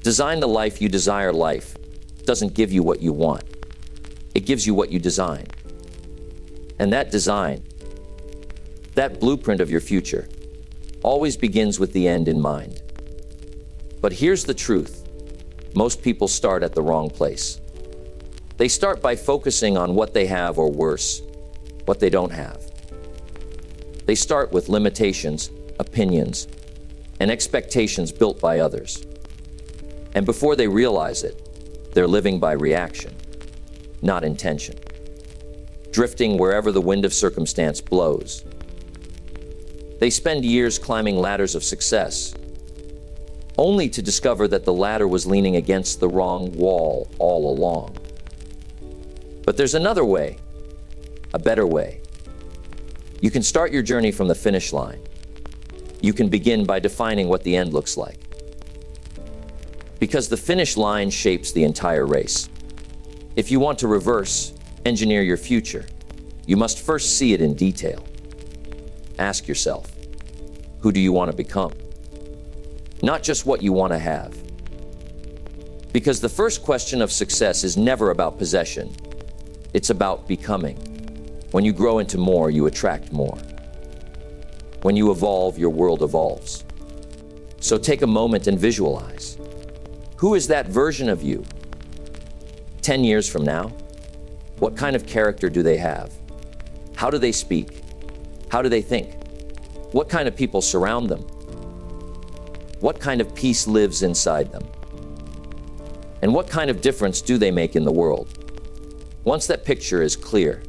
Design the life you desire. Life doesn't give you what you want. It gives you what you design. And that design, that blueprint of your future, always begins with the end in mind. But here's the truth. Most people start at the wrong place. They start by focusing on what they have, or worse, what they don't have. They start with limitations, opinions, and expectations built by others. And before they realize it, they're living by reaction, not intention, drifting wherever the wind of circumstance blows. They spend years climbing ladders of success, only to discover that the ladder was leaning against the wrong wall all along. But there's another way, a better way. You can start your journey from the finish line. You can begin by defining what the end looks like. Because the finish line shapes the entire race. If you want to reverse engineer your future, you must first see it in detail. Ask yourself, who do you want to become? Not just what you want to have. Because the first question of success is never about possession. It's about becoming. When you grow into more, you attract more. When you evolve, your world evolves. So take a moment and visualize. Who is that version of you? 10 years from now? What kind of character do they have? How do they speak? How do they think? What kind of people surround them? What kind of peace lives inside them? And what kind of difference do they make in the world? Once that picture is clear,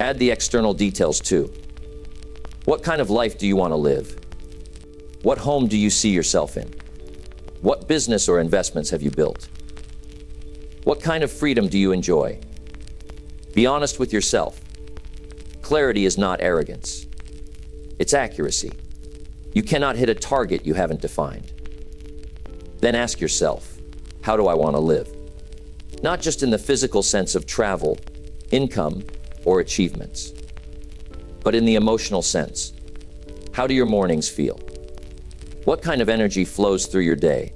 add the external details too. What kind of life do you want to live? What home do you see yourself in? What business or investments have you built? What kind of freedom do you enjoy? Be honest with yourself. Clarity is not arrogance. It's accuracy. You cannot hit a target you haven't defined. Then ask yourself, how do I want to live? Not just in the physical sense of travel, income, or achievements, but in the emotional sense. How do your mornings feel? What kind of energy flows through your day?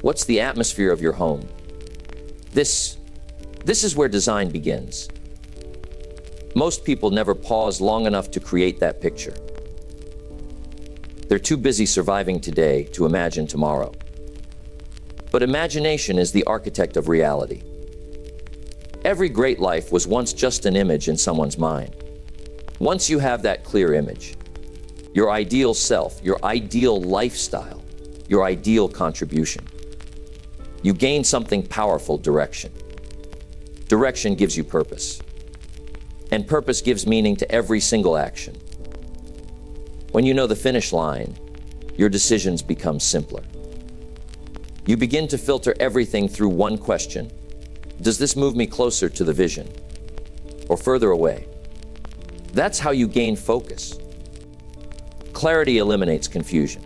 What's the atmosphere of your home? This is where design begins. Most people never pause long enough to create that picture. They're too busy surviving today to imagine tomorrow. But imagination is the architect of reality. Every great life was once just an image in someone's mind. Once you have that clear image, your ideal self, your ideal lifestyle, your ideal contribution, you gain something powerful: direction. Direction gives you purpose. And purpose gives meaning to every single action. When you know the finish line, your decisions become simpler. You begin to filter everything through one question: does this move me closer to the vision or further away? That's how you gain focus. Clarity eliminates confusion.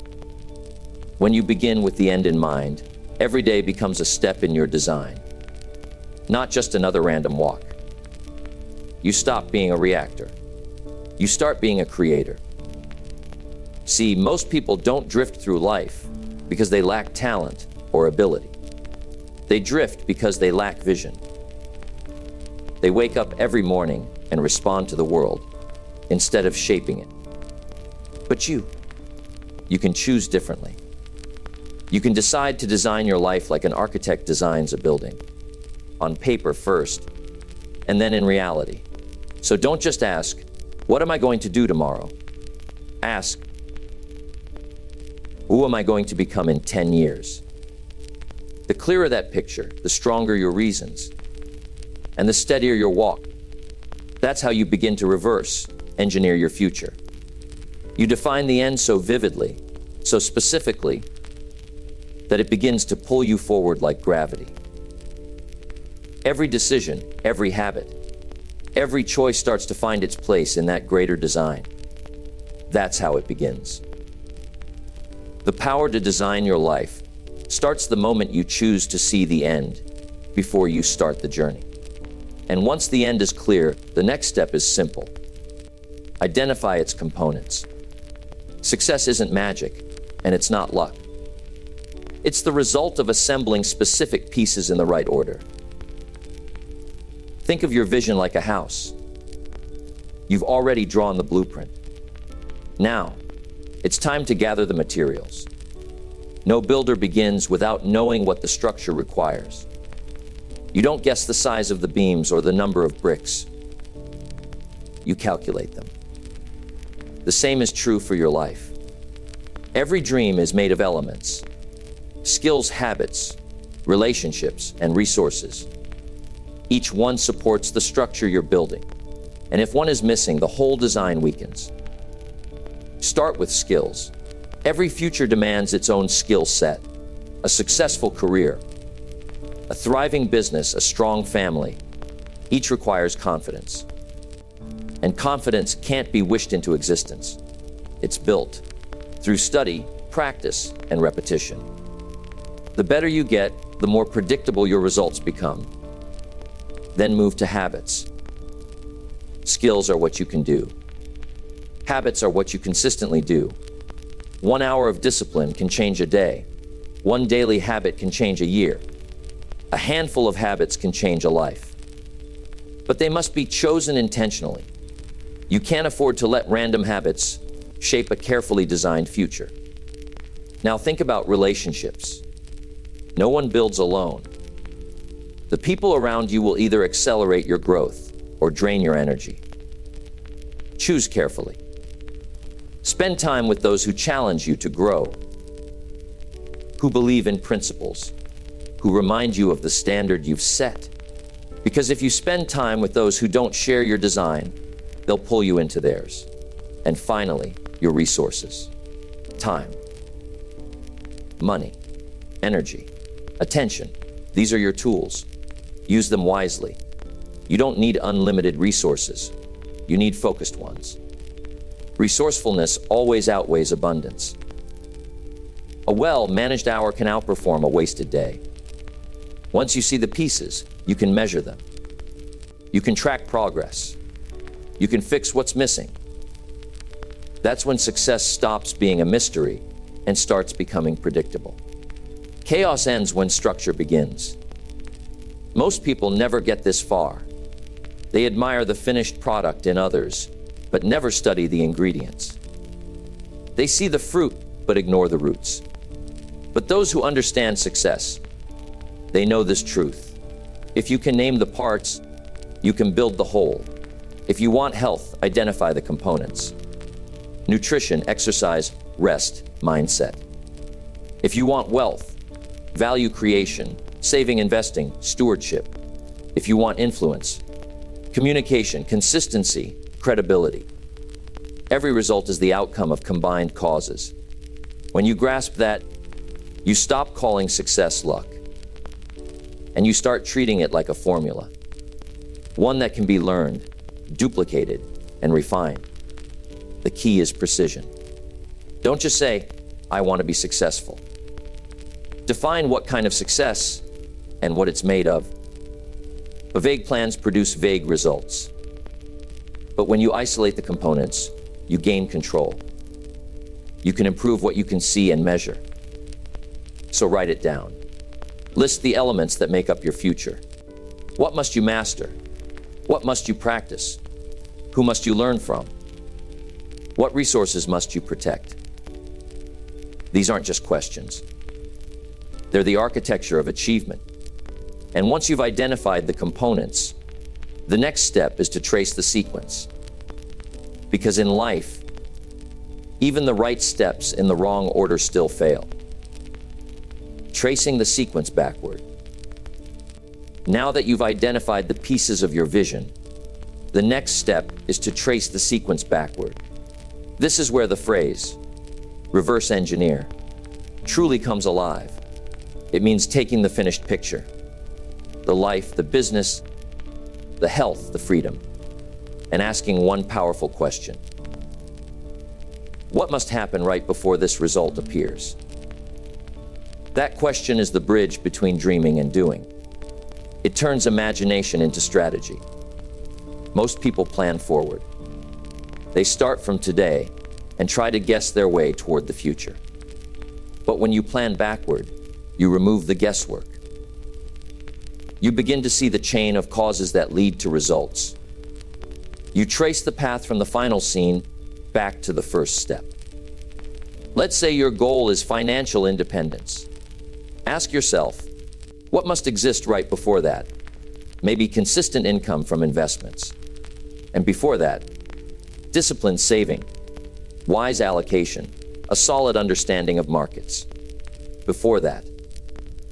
When you begin with the end in mind, every day becomes a step in your design, not just another random walk. You stop being a reactor. You start being a creator. See, most people don't drift through life because they lack talent or ability. They drift because they lack vision. They wake up every morning and respond to the world instead of shaping it. But you can choose differently. You can decide to design your life like an architect designs a building, on paper first, and then in reality. So don't just ask, what am I going to do tomorrow? Ask, who am I going to become in 10 years? The clearer that picture, the stronger your reasons, and the steadier your walk. That's how you begin to reverse engineer your future. You define the end so vividly, so specifically, that it begins to pull you forward like gravity. Every decision, every habit, every choice starts to find its place in that greater design. That's how it begins. The power to design your life starts the moment you choose to see the end before you start the journey. And once the end is clear, the next step is simple. Identify its components. Success isn't magic, and it's not luck. It's the result of assembling specific pieces in the right order. Think of your vision like a house. You've already drawn the blueprint. Now, it's time to gather the materials. No builder begins without knowing what the structure requires. You don't guess the size of the beams or the number of bricks. You calculate them. The same is true for your life. Every dream is made of elements: skills, habits, relationships, and resources. Each one supports the structure you're building. And if one is missing, the whole design weakens. Start with skills. Every future demands its own skill set. A successful career, a thriving business, a strong family. Each requires confidence. And confidence can't be wished into existence. It's built through study, practice, and repetition. The better you get, the more predictable your results become. Then move to habits. Skills are what you can do. Habits are what you consistently do. 1 hour of discipline can change a day. One daily habit can change a year. A handful of habits can change a life. But they must be chosen intentionally. You can't afford to let random habits shape a carefully designed future. Now think about relationships. No one builds alone. The people around you will either accelerate your growth or drain your energy. Choose carefully. Spend time with those who challenge you to grow, who believe in principles, who remind you of the standard you've set. Because if you spend time with those who don't share your design, they'll pull you into theirs. And finally, your resources. Time, money, energy, attention. These are your tools. Use them wisely. You don't need unlimited resources. You need focused ones. Resourcefulness always outweighs abundance. A well-managed hour can outperform a wasted day. Once you see the pieces, you can measure them. You can track progress. You can fix what's missing. That's when success stops being a mystery and starts becoming predictable. Chaos ends when structure begins. Most people never get this far. They admire the finished product in others, but never study the ingredients. They see the fruit, but ignore the roots. But those who understand success, they know this truth. If you can name the parts, you can build the whole. If you want health, identify the components. Nutrition, exercise, rest, mindset. If you want wealth, value creation, saving, investing, stewardship. If you want influence, communication, consistency, credibility. Every result is the outcome of combined causes. When you grasp that, you stop calling success luck, and you start treating it like a formula, one that can be learned, duplicated, and refined. The key is precision. Don't just say, I want to be successful. Define what kind of success and what it's made of. But vague plans produce vague results. But when you isolate the components, you gain control. You can improve what you can see and measure. So write it down. List the elements that make up your future. What must you master? What must you practice? Who must you learn from? What resources must you protect? These aren't just questions. They're the architecture of achievement. And once you've identified the components, the next step is to trace the sequence. Because in life, even the right steps in the wrong order still fail. Tracing the sequence backward. Now that you've identified the pieces of your vision, the next step is to trace the sequence backward. This is where the phrase, reverse engineer, truly comes alive. It means taking the finished picture, the life, the business, the health, the freedom, and asking one powerful question. What must happen right before this result appears? That question is the bridge between dreaming and doing. It turns imagination into strategy. Most people plan forward. They start from today and try to guess their way toward the future. But when you plan backward, You remove the guesswork. You begin to see the chain of causes that lead to results. You trace the path from the final scene back to the first step. Let's say your goal is financial independence. Ask yourself, what must exist right before that? Maybe consistent income from investments. And before that, disciplined saving, wise allocation, a solid understanding of markets. Before that,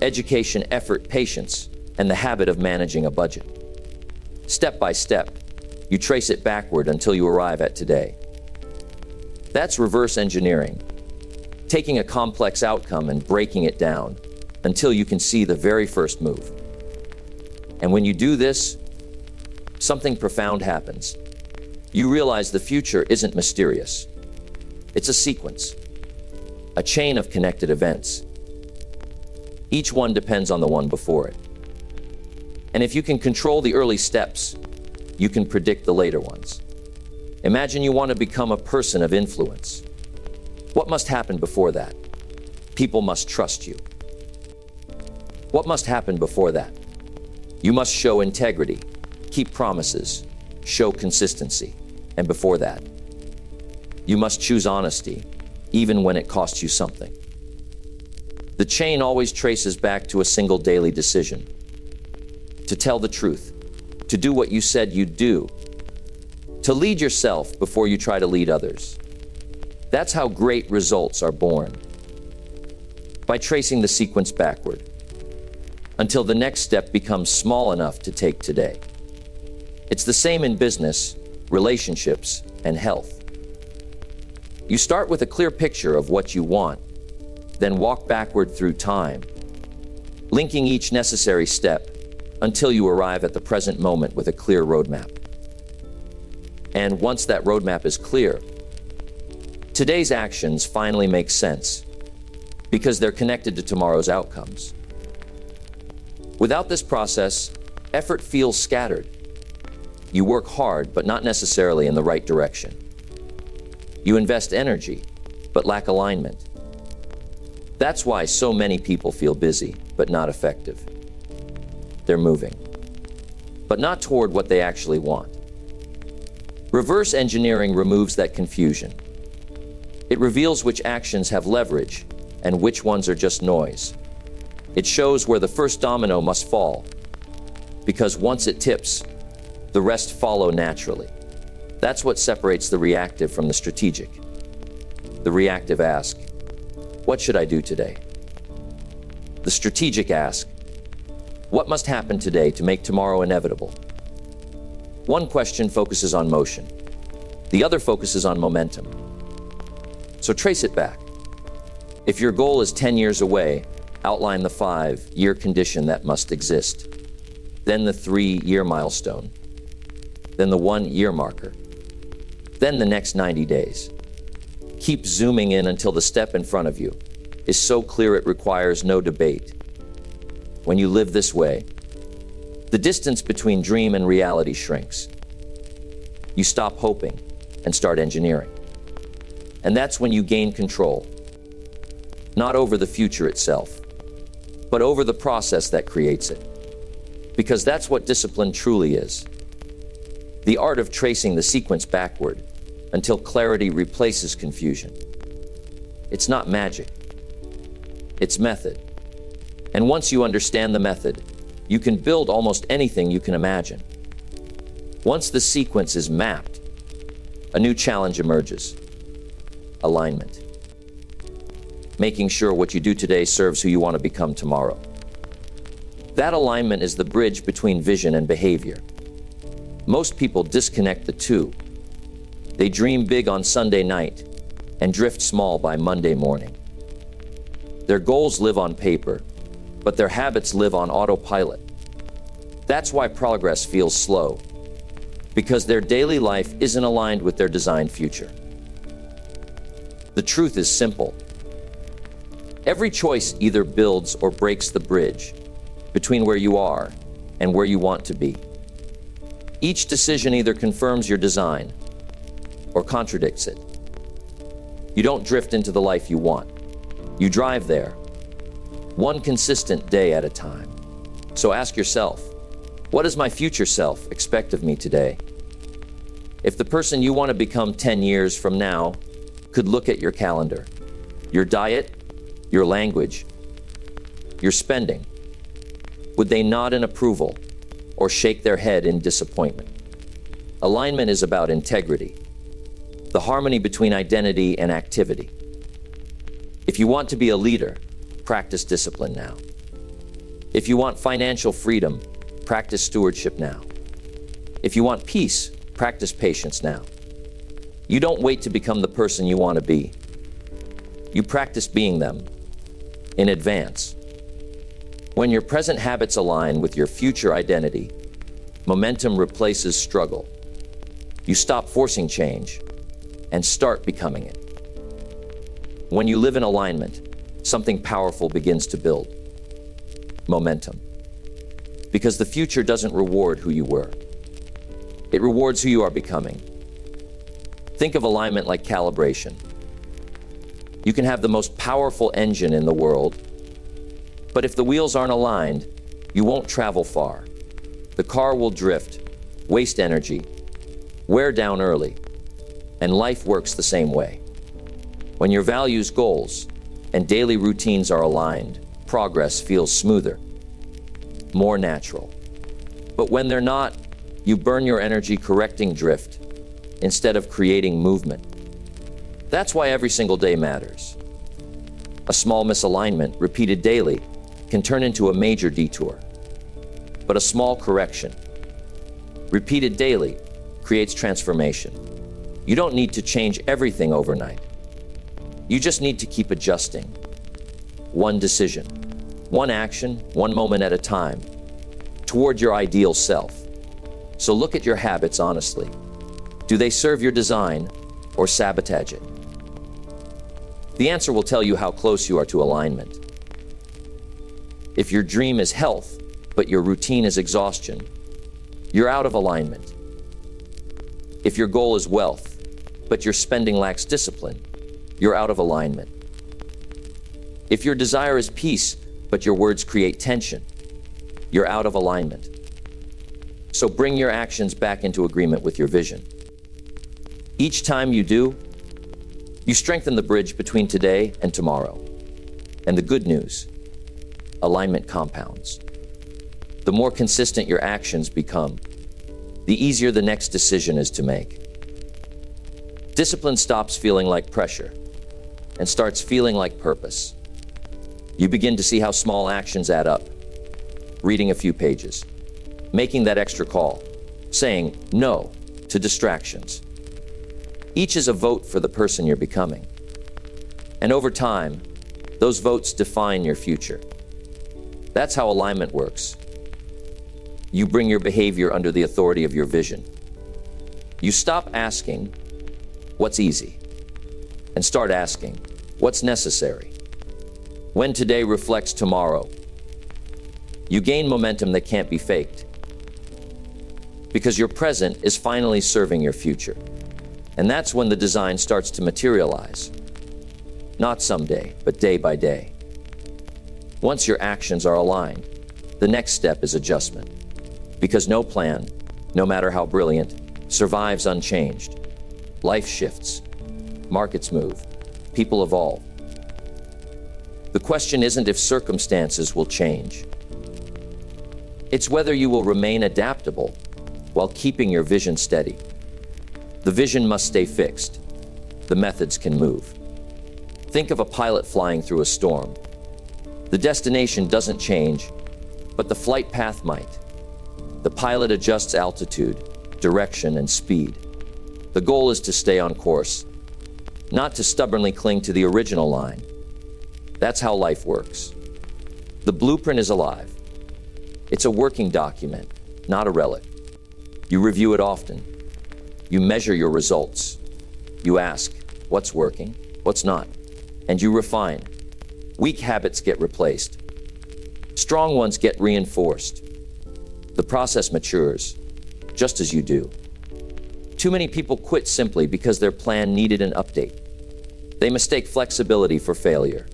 education, effort, patience, and the habit of managing a budget. Step by step, you trace it backward until you arrive at today. That's reverse engineering, taking a complex outcome and breaking it down until you can see the very first move. And when you do this, something profound happens. You realize the future isn't mysterious. It's a sequence, a chain of connected events. Each one depends on the one before it. And if you can control the early steps, you can predict the later ones. Imagine you want to become a person of influence. What must happen before that? People must trust you. What must happen before that? You must show integrity, keep promises, show consistency. And before that, you must choose honesty, even when it costs you something. The chain always traces back to a single daily decision. To tell the truth, to do what you said you'd do, to lead yourself before you try to lead others. That's how great results are born. By tracing the sequence backward, until the next step becomes small enough to take today. It's the same in business, relationships, and health. You start with a clear picture of what you want, then walk backward through time, linking each necessary step until you arrive at the present moment with a clear roadmap. And once that roadmap is clear, today's actions finally make sense because they're connected to tomorrow's outcomes. Without this process, effort feels scattered. You work hard, but not necessarily in the right direction. You invest energy, but lack alignment. That's why so many people feel busy, but not effective. They're moving, but not toward what they actually want. Reverse engineering removes that confusion. It reveals which actions have leverage and which ones are just noise. It shows where the first domino must fall, because once it tips, the rest follow naturally. That's what separates the reactive from the strategic. The reactive asks, what should I do today? The strategic asks, what must happen today to make tomorrow inevitable? One question focuses on motion. The other focuses on momentum. So trace it back. If your goal is 10 years away, outline the 5-year condition that must exist, then the 3-year milestone, then the 1-year marker, then the next 90 days. Keep zooming in until the step in front of you is so clear it requires no debate. When you live this way, the distance between dream and reality shrinks. You stop hoping and start engineering. And that's when you gain control, not over the future itself, but over the process that creates it. Because that's what discipline truly is. The art of tracing the sequence backward until clarity replaces confusion. It's not magic. It's method. And once you understand the method, you can build almost anything you can imagine. Once the sequence is mapped, a new challenge emerges. Alignment. Making sure what you do today serves who you want to become tomorrow. That alignment is the bridge between vision and behavior. Most people disconnect the two. They dream big on Sunday night and drift small by Monday morning. Their goals live on paper, but their habits live on autopilot. That's why progress feels slow, because their daily life isn't aligned with their designed future. The truth is simple. Every choice either builds or breaks the bridge between where you are and where you want to be. Each decision either confirms your design or contradicts it. You don't drift into the life you want. You drive there, one consistent day at a time. So ask yourself, what does my future self expect of me today? If the person you want to become 10 years from now could look at your calendar, your diet, your language, your spending, would they nod in approval or shake their head in disappointment? Alignment is about integrity, the harmony between identity and activity. If you want to be a leader, practice discipline now. If you want financial freedom, practice stewardship now. If you want peace, practice patience now. You don't wait to become the person you want to be. You practice being them in advance. When your present habits align with your future identity, momentum replaces struggle. You stop forcing change and start becoming it. When you live in alignment, something powerful begins to build. Momentum. Because the future doesn't reward who you were. It rewards who you are becoming. Think of alignment like calibration. You can have the most powerful engine in the world, but if the wheels aren't aligned, you won't travel far. The car will drift, waste energy, wear down early, and life works the same way. When your values, goals, and daily routines are aligned, progress feels smoother, more natural. But when they're not, you burn your energy correcting drift instead of creating movement. That's why every single day matters. A small misalignment, repeated daily, can turn into a major detour. But a small correction, repeated daily, creates transformation. You don't need to change everything overnight. You just need to keep adjusting. One decision, one action, one moment at a time, toward your ideal self. So look at your habits honestly. Do they serve your design or sabotage it? The answer will tell you how close you are to alignment. If your dream is health, but your routine is exhaustion, you're out of alignment. If your goal is wealth, but your spending lacks discipline, you're out of alignment. If your desire is peace, but your words create tension, you're out of alignment. So bring your actions back into agreement with your vision. Each time you do, you strengthen the bridge between today and tomorrow. And the good news, alignment compounds. The more consistent your actions become, the easier the next decision is to make. Discipline stops feeling like pressure and starts feeling like purpose. You begin to see how small actions add up. Reading a few pages, making that extra call, saying no to distractions. Each is a vote for the person you're becoming. And over time, those votes define your future. That's how alignment works. You bring your behavior under the authority of your vision. You stop asking, what's easy? And start asking, what's necessary? When today reflects tomorrow, you gain momentum that can't be faked. Because your present is finally serving your future. And that's when the design starts to materialize. Not someday, but day by day. Once your actions are aligned, the next step is adjustment. Because no plan, no matter how brilliant, survives unchanged. Life shifts, markets move, people evolve. The question isn't if circumstances will change. It's whether you will remain adaptable while keeping your vision steady. The vision must stay fixed. The methods can move. Think of a pilot flying through a storm. The destination doesn't change, but the flight path might. The pilot adjusts altitude, direction, and speed. The goal is to stay on course, not to stubbornly cling to the original line. That's how life works. The blueprint is alive. It's a working document, not a relic. You review it often. You measure your results. You ask, what's working, what's not? And you refine. Weak habits get replaced. Strong ones get reinforced. The process matures, just as you do. Too many people quit simply because their plan needed an update. They mistake flexibility for failure.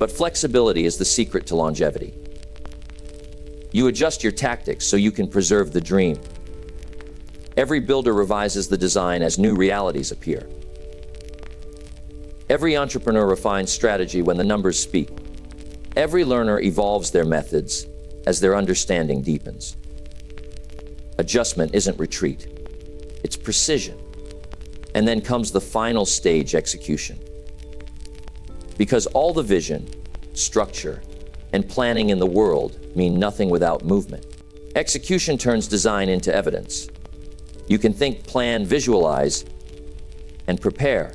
But flexibility is the secret to longevity. You adjust your tactics so you can preserve the dream. Every builder revises the design as new realities appear. Every entrepreneur refines strategy when the numbers speak. Every learner evolves their methods as their understanding deepens. Adjustment isn't retreat, it's precision. And then comes the final stage, execution. Because all the vision, structure, and planning in the world mean nothing without movement. Execution turns design into evidence. You can think, plan, visualize, and prepare,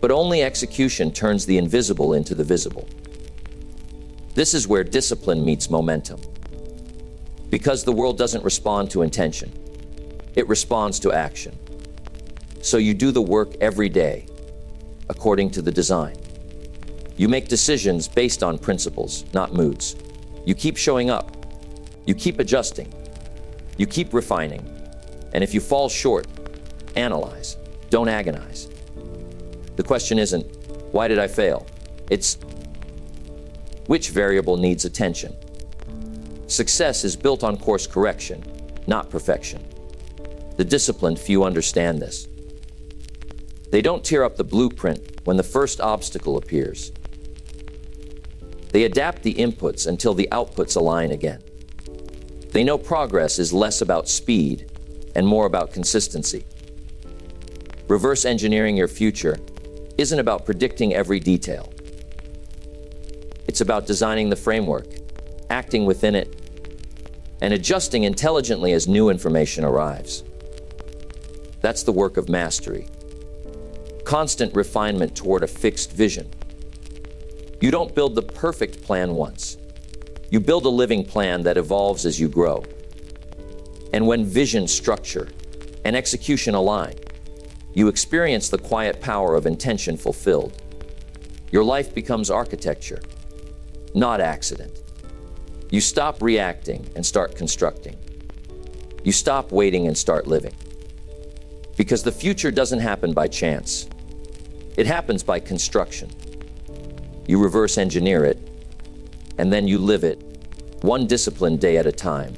but only execution turns the invisible into the visible. This is where discipline meets momentum. Because the world doesn't respond to intention, it responds to action. So you do the work every day, according to the design. You make decisions based on principles, not moods. You keep showing up. You keep adjusting. You keep refining. And if you fall short, analyze. Don't agonize. The question isn't, why did I fail? It's, which variable needs attention? Success is built on course correction, not perfection. The disciplined few understand this. They don't tear up the blueprint when the first obstacle appears. They adapt the inputs until the outputs align again. They know progress is less about speed and more about consistency. Reverse engineering your future isn't about predicting every detail. It's about designing the framework, acting within it, and adjusting intelligently as new information arrives. That's the work of mastery. Constant refinement toward a fixed vision. You don't build the perfect plan once. You build a living plan that evolves as you grow. And when vision, structure, and execution align, you experience the quiet power of intention fulfilled. Your life becomes architecture, not accident. You stop reacting and start constructing. You stop waiting and start living. Because the future doesn't happen by chance. It happens by construction. You reverse engineer it, and then you live it, one disciplined day at a time.